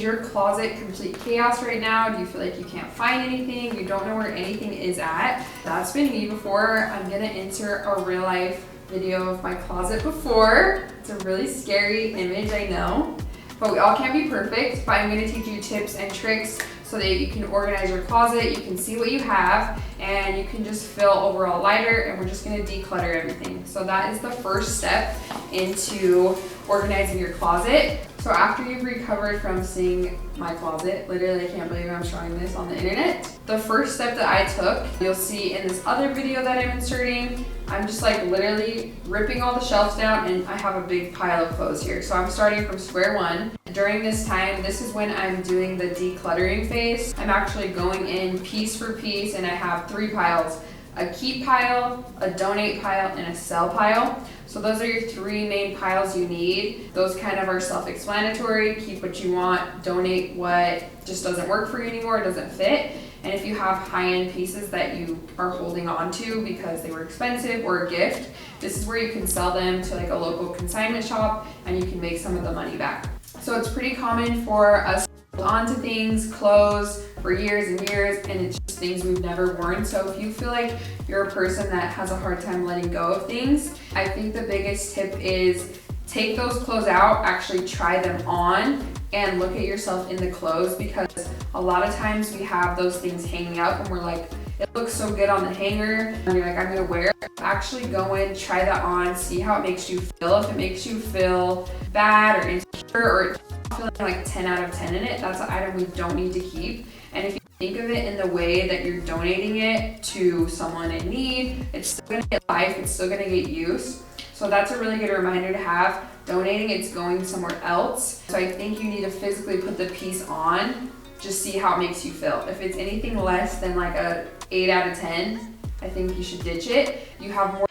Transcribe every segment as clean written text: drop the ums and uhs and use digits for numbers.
your closet complete chaos right now? Do you feel like you can't find anything? You don't know where anything is at? That's been me before. I'm gonna insert a real life video of my closet before. It's a really scary image, I know, but we all can't be perfect. But I'm gonna teach you tips and tricks so that you can organize your closet, you can see what you have, and you can just feel overall lighter, and we're just gonna declutter everything. So that is the first step into organizing your closet. So after you've recovered from seeing my closet, literally I can't believe I'm showing this on the internet. The first step that I took, you'll see in this other video that I'm inserting, I'm just like literally ripping all the shelves down, and I have a big pile of clothes here. So I'm starting from square one. During this time, this is when I'm doing the decluttering phase. I'm actually going in piece for piece, and I have 3 piles. A keep pile, a donate pile, and a sell pile. So those are your 3 main piles you need. Those kind of are self-explanatory. Keep what you want, donate what just doesn't work for you anymore, doesn't fit. And if you have high-end pieces that you are holding on to because they were expensive or a gift, this is where you can sell them to like a local consignment shop, and you can make some of the money back. So it's pretty common for us to hold on to things, clothes, for years and years, and it's just things we've never worn. So if you feel like you're a person that has a hard time letting go of things, I think the biggest tip is take those clothes out, actually try them on, and look at yourself in the clothes, because a lot of times we have those things hanging up and we're like, it looks so good on the hanger, and you're like, I'm gonna wear it. Actually go in, try that on, see how it makes you feel. If it makes you feel bad or insecure, or feeling like 10 out of 10 in it, that's an item we don't need to keep. And if you think of it in the way that you're donating it to someone in need, it's still gonna get life, it's still gonna get use. So that's a really good reminder to have. Donating, it's going somewhere else. So I think you need to physically put the piece on, just see how it makes you feel. If it's anything less than like a 8 out of 10, I think you should ditch it. You have more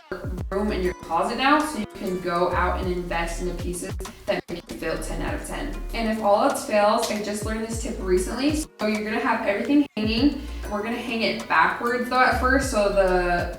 room in your closet now, so you can go out and invest in the pieces that make you feel 10 out of 10. And if all else fails, I just learned this tip recently. So you're gonna have everything hanging. We're gonna hang it backwards though at first, so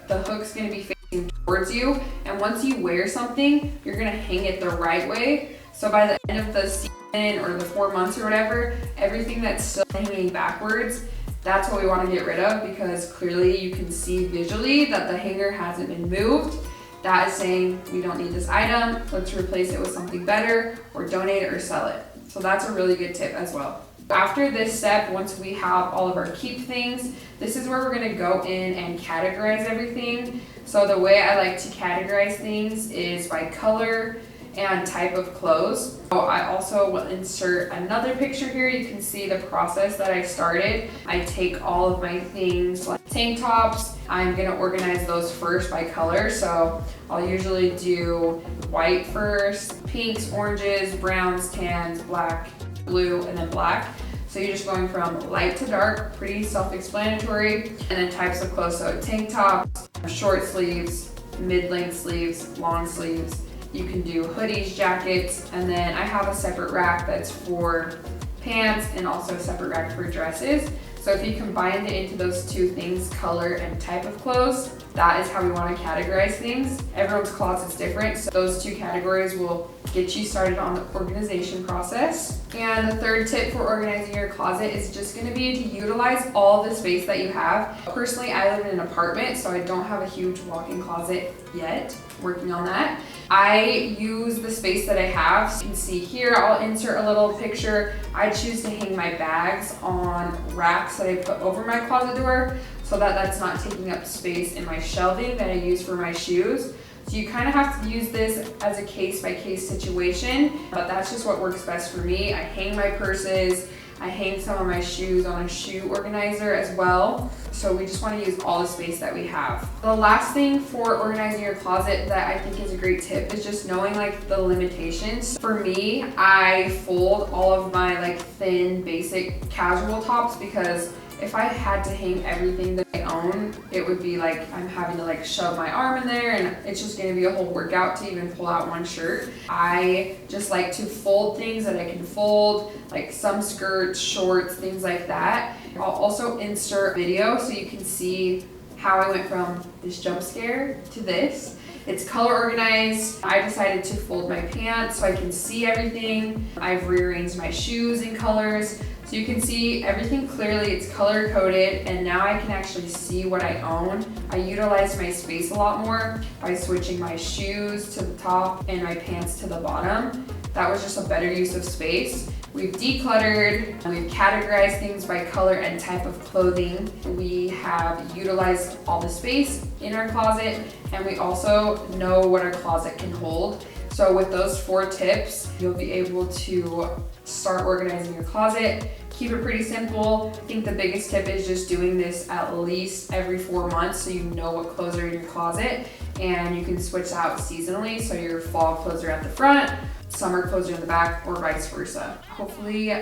the hook's gonna be facing towards you. And once you wear something, you're gonna hang it the right way. So by the end of the season or the 4 months or whatever, everything that's still hanging backwards, that's what we want to get rid of, because clearly you can see visually that the hanger hasn't been moved. That is saying we don't need this item, let's replace it with something better, or donate it or sell it. So that's a really good tip as well. After this step, once we have all of our keep things, this is where we're going to go in and categorize everything. So the way I like to categorize things is by color and type of clothes. So I also will insert another picture here. You can see the process that I started. I take all of my things like tank tops. I'm gonna organize those first by color. So I'll usually do white first, pinks, oranges, browns, tans, black, blue, and then black. So you're just going from light to dark, pretty self-explanatory. And then types of clothes, so tank tops, short sleeves, mid-length sleeves, long sleeves. You can do hoodies, jackets, and then I have a separate rack that's for pants and also a separate rack for dresses. So if you combine it into those 2 things, color and type of clothes, that is how we want to categorize things. Everyone's closet's different, so those 2 categories will get you started on the organization process. And the third tip for organizing your closet is just going to be to utilize all the space that you have. Personally, I live in an apartment, so I don't have a huge walk-in closet yet. Working on that. I use the space that I have. So you can see here, I'll insert a little picture. I choose to hang my bags on racks that I put over my closet door, so that that's not taking up space in my shelving that I use for my shoes. So you kind of have to use this as a case-by-case situation, but that's just what works best for me. I hang my purses, I hang some of my shoes on a shoe organizer as well. So we just want to use all the space that we have. The last thing for organizing your closet that I think is a great tip is just knowing like the limitations. For me, I fold all of my like thin, basic casual tops, because if I had to hang everything that I own, it would be like I'm having to like shove my arm in there, and it's just gonna be a whole workout to even pull out one shirt. I just like to fold things that I can fold, like some skirts, shorts, things like that. I'll also insert video so you can see how I went from this jump scare to this. It's color organized. I decided to fold my pants so I can see everything. I've rearranged my shoes in colors so you can see everything clearly. It's color coded, and now I can actually see what I own. I utilize my space a lot more by switching my shoes to the top and my pants to the bottom. That was just a better use of space. We've decluttered, we've categorized things by color and type of clothing. We have utilized all the space in our closet, and we also know what our closet can hold. So with those 4 tips, you'll be able to start organizing your closet. Keep it pretty simple. I think the biggest tip is just doing this at least every 4 months so you know what clothes are in your closet, and you can switch out seasonally so your fall clothes are at the front, summer clothes are in the back, or vice versa. Hopefully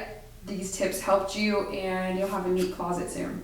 these tips helped you and you'll have a neat closet soon.